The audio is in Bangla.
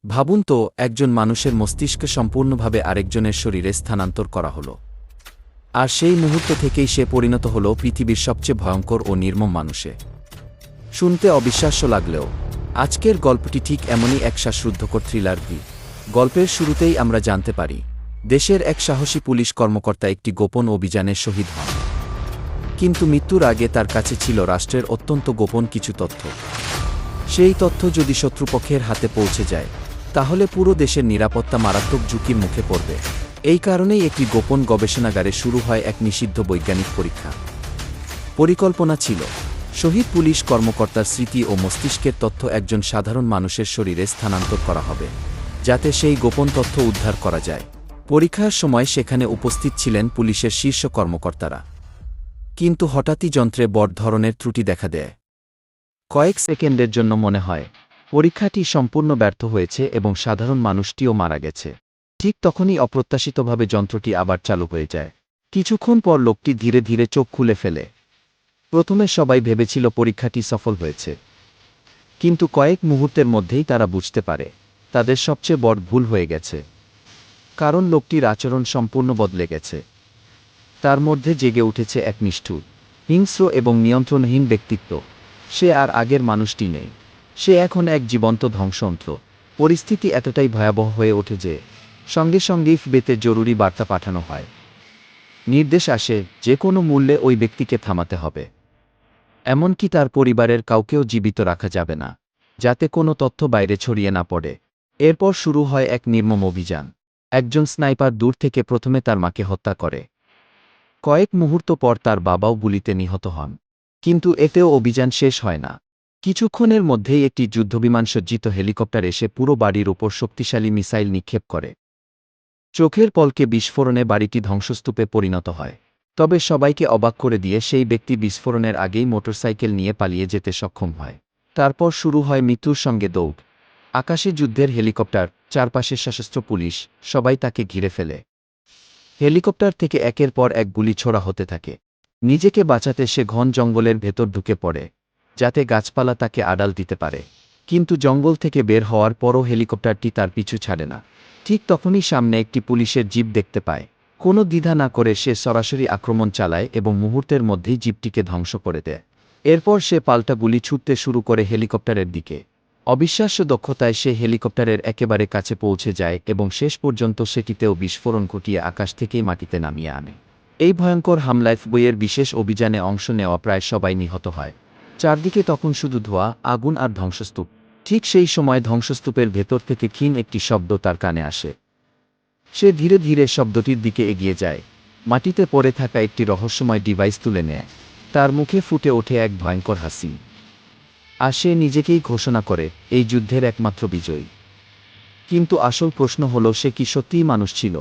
ভাবুন তো, একজন মানুষের মস্তিষ্কে সম্পূর্ণভাবে আরেকজনের শরীরে স্থানান্তর করা হলো। আর সেই মুহূর্ত থেকেই সে পরিণত হল পৃথিবীর সবচেয়ে ভয়ঙ্কর ও নির্মম মানুষে। শুনতে অবিশ্বাস্য লাগলেও আজকের গল্পটি ঠিক এমনই এক শ্বাসরুদ্ধকর থ্রিলার। গল্পের শুরুতেই আমরা জানতে পারি, দেশের এক সাহসী পুলিশ কর্মকর্তা একটি গোপন অভিযানে শহীদ হন। কিন্তু মৃত্যুর আগে তার কাছে ছিল রাষ্ট্রের অত্যন্ত গোপন কিছু তথ্য। সেই তথ্য যদি শত্রুপক্ষের হাতে পৌঁছে যায়, তাহলে পুরো দেশের নিরাপত্তা মারাত্মক ঝুঁকির মুখে পড়বে। এই কারণেই একটি গোপন গবেষণাগারে শুরু হয় এক নিষিদ্ধ বৈজ্ঞানিক পরীক্ষা। পরিকল্পনা ছিল, শহীদ পুলিশ কর্মকর্তার স্মৃতি ও মস্তিষ্কের তথ্য একজন সাধারণ মানুষের শরীরে স্থানান্তর করা হবে, যাতে সেই গোপন তথ্য উদ্ধার করা যায়। পরীক্ষার সময় সেখানে উপস্থিত ছিলেন পুলিশের শীর্ষ কর্মকর্তারা। কিন্তু হঠাৎই যন্ত্রে বড় ধরনের ত্রুটি দেখা দেয়। কয়েক সেকেন্ডের জন্য মনে হয় পরীক্ষাটি সম্পূর্ণ ব্যর্থ হয়েছে এবং সাধারণ মানুষটিও মারা গেছে। ঠিক তখনই অপ্রত্যাশিতভাবে যন্ত্রটি আবার চালু হয়ে যায়। কিছুক্ষণ পর লোকটি ধীরে ধীরে চোখ খুলে ফেলে। প্রথমে সবাই ভেবেছিল পরীক্ষাটি সফল হয়েছে, কিন্তু কয়েক মুহূর্তের মধ্যেই তারা বুঝতে পারে তাদের সবচেয়ে বড় ভুল হয়ে গেছে। কারণ লোকটির আচরণ সম্পূর্ণ বদলে গেছে। তার মধ্যে জেগে উঠেছে এক নিষ্ঠুর, হিংস্র এবং নিয়ন্ত্রণহীন ব্যক্তিত্ব। সে আর আগের মানুষটি নেই। সে এখন এক জীবন্ত ধ্বংসযন্ত্র। পরিস্থিতি এতটাই ভয়াবহ হয়ে ওঠে যে সঙ্গে সঙ্গেই এফবিতে জরুরি বার্তা পাঠানো হয়। নির্দেশ আসে, যে কোনো মূল্যে ওই ব্যক্তিকে থামাতে হবে। এমনকি তার পরিবারের কাউকেও জীবিত রাখা যাবে না, যাতে কোনো তথ্য বাইরে ছড়িয়ে না পড়ে। এরপর শুরু হয় এক নির্মম অভিযান। একজন স্নাইপার দূর থেকে প্রথমে তার মাকে হত্যা করে। কয়েক মুহূর্ত পর তার বাবাও গুলিতে নিহত হন। কিন্তু এতেও অভিযান শেষ হয় না। কিছুক্ষণের মধ্যেই একটি যুদ্ধবিমান সজ্জিত হেলিকপ্টার এসে পুরো বাড়ির ওপর শক্তিশালী মিসাইল নিক্ষেপ করে। চোখের পলকে বিস্ফোরণে বাড়িটি ধ্বংসস্তূপে পরিণত হয়। তবে সবাইকে অবাক করে দিয়ে সেই ব্যক্তি বিস্ফোরণের আগেই মোটরসাইকেল নিয়ে পালিয়ে যেতে সক্ষম হয়। তারপর শুরু হয় মৃত্যুর সঙ্গে দৌড়। আকাশে যুদ্ধের হেলিকপ্টার, চারপাশে সশস্ত্র পুলিশ, সবাই তাকে ঘিরে ফেলে। হেলিকপ্টার থেকে একের পর এক গুলি ছোড়া হতে থাকে। নিজেকে বাঁচাতে সে ঘন জঙ্গলের ভেতর ঢুকে পড়ে, যাতে গাছপালা তাকে আড়াল দিতে পারে। কিন্তু জঙ্গল থেকে বের হওয়ার পরও হেলিকপ্টারটি তার পিছু ছাড়ে না। ঠিক তখনই সামনে একটি পুলিশের জিপ দেখতে পায়। কোনো দ্বিধা না করে সে সরাসরি আক্রমণ চালায় এবং মুহূর্তের মধ্যেই জিপটিকে ধ্বংস করে দেয়। এরপর সে পাল্টা গুলি ছুটতে শুরু করে হেলিকপ্টারের দিকে। অবিশ্বাস্য দক্ষতায় সে হেলিকপ্টারের একেবারে কাছে পৌঁছে যায় এবং শেষ পর্যন্ত সেটিতেও বিস্ফোরণ ঘটিয়ে আকাশ থেকেই মাটিতে নামিয়ে আনে। এই ভয়ঙ্কর হামলায় এফবিআইয়ের বিশেষ অভিযানে অংশ নেওয়া প্রায় সবাই নিহত হয়। চারদিকে তখন শুধু ধোঁয়া, আগুন আর ধ্বংসস্তূপ। ঠিক সেই সময় ধ্বংসস্তূপের ভেতর থেকে ক্ষীণ একটি শব্দ তার কানে আসে। সে ধীরে ধীরে শব্দটির দিকে এগিয়ে যায়। মাটিতে পড়ে থাকা একটি রহস্যময় ডিভাইস তুলে নেয়। তার মুখে ফুটে ওঠে এক ভয়ঙ্কর হাসি। আর সে নিজেকেই ঘোষণা করে এই যুদ্ধের একমাত্র বিজয়ী। কিন্তু আসল প্রশ্ন হলো, সে কি সত্যিই মানুষ ছিল,